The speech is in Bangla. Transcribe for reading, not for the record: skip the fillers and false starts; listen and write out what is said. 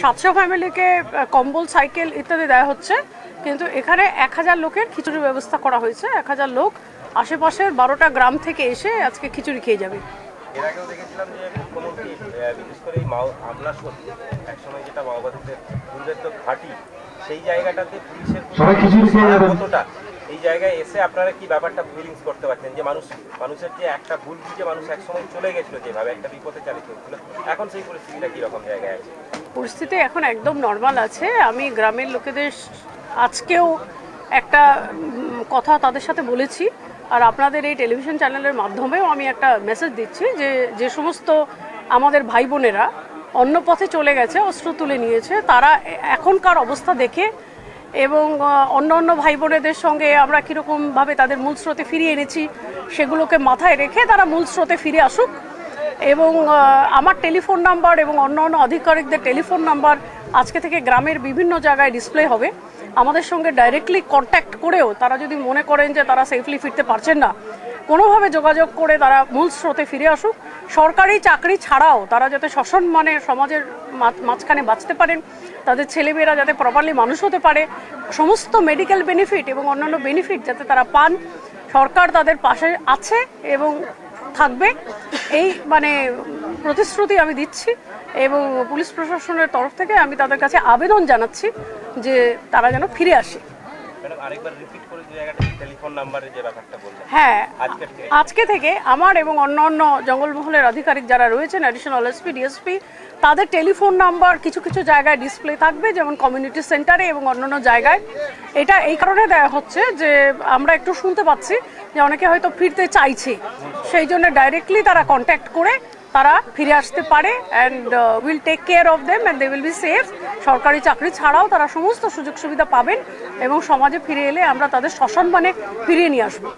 700 ফ্যামিলিকে কম্বল, সাইকেল ইত্যাদি দেওয়া হচ্ছে, কিন্তু এখানে 1000 লোকের খিচুড়ির ব্যবস্থা করা হয়েছে। 1000 লোক আশেপাশের 12টা গ্রাম থেকে এসে আজকে খিচুড়ি খেয়ে যাবে। এর আগেও দেখেছিলাম যে মুখ্যমন্ত্রী বিশেষ করে এই আমলাশোল একসময় যেটা মাওবাদীদের পূর্বের তো ঘাঁটি, সেই জায়গাটাতে পুলিশের কতটা এই জায়গায় এসে আপনারা কি ব্যাপারটা ফিলিংস করতে পারছেন যে মানুষের যে একটা ভুল বুঝে মানুষ একসময় চলে গেছিল, যেভাবে একটা বিপদে চালিত হচ্ছিল, এখন সেই পরিস্থিতিটা কীরকম জায়গায় আছে? পরিস্থিতি এখন একদম নর্মাল আছে। আমি গ্রামের লোকেদের আজকেও একটা কথা তাদের সাথে বলেছি, আর আপনাদের এই টেলিভিশন চ্যানেলের মাধ্যমেও আমি একটা মেসেজ দিচ্ছি যে সমস্ত আমাদের ভাই বোনেরা অন্য পথে চলে গেছে, অস্ত্র তুলে নিয়েছে, তারা এখনকার অবস্থা দেখে এবং অন্য ভাই বোনেদের সঙ্গে আমরা কীরকমভাবে তাদের মূল স্রোতে ফিরিয়ে এনেছি সেগুলোকে মাথায় রেখে তারা মূল স্রোতে ফিরে আসুক। এবং আমার টেলিফোন নাম্বার এবং অন্য আধিকারিকদের টেলিফোন নাম্বার আজকে থেকে গ্রামের বিভিন্ন জায়গায় ডিসপ্লে হবে। আমাদের সঙ্গে ডাইরেক্টলি কন্ট্যাক্ট করেও তারা যদি মনে করেন যে তারা সেফলি ফিরতে পারছেন না, কোনোভাবে যোগাযোগ করে তারা মূল স্রোতে ফিরে আসুক। সরকারি চাকরি ছাড়াও তারা যাতে সসম্মানে সমাজের মাঝখানে বাঁচতে পারেন, তাদের ছেলেমেয়েরা যাতে প্রপারলি মানুষ হতে পারে, সমস্ত মেডিকেল বেনিফিট এবং অন্যান্য বেনিফিট যাতে তারা পান, সরকার তাদের পাশে আছে এবং থাকবে, এই প্রতিশ্রুতি আমি দিচ্ছি। এবং পুলিশ প্রশাসনের তরফ থেকে আমি তাদের কাছে আবেদন জানাচ্ছি যে তারা যেন ফিরে আসে। হ্যাঁ, আজকে থেকে আমার এবং অন্য জঙ্গলমহলের আধিকারিক যারা রয়েছেন, অ্যাডিশনাল এসপি, ডিএসপি, তাদের টেলিফোন নাম্বার কিছু কিছু জায়গায় ডিসপ্লে থাকবে, যেমন কমিউনিটি সেন্টারে এবং অন্যান্য জায়গায়। এটা এই কারণে দেওয়া হচ্ছে যে আমরা একটু শুনতে পাচ্ছি যে অনেকে হয়তো ফিরতে চাইছে, সেই জন্য ডাইরেক্টলি তারা কন্ট্যাক্ট করে তারা ফিরে আসতে পারে and will take care of them and they will be safe. সরকারি চাকরি ছাড়াও তারা সমস্ত সুযোগ সুবিধা পাবেন এবং সমাজে ফিরে এলে আমরা তাদের সসম্মানে ফিরিয়ে নিয়ে আসবো।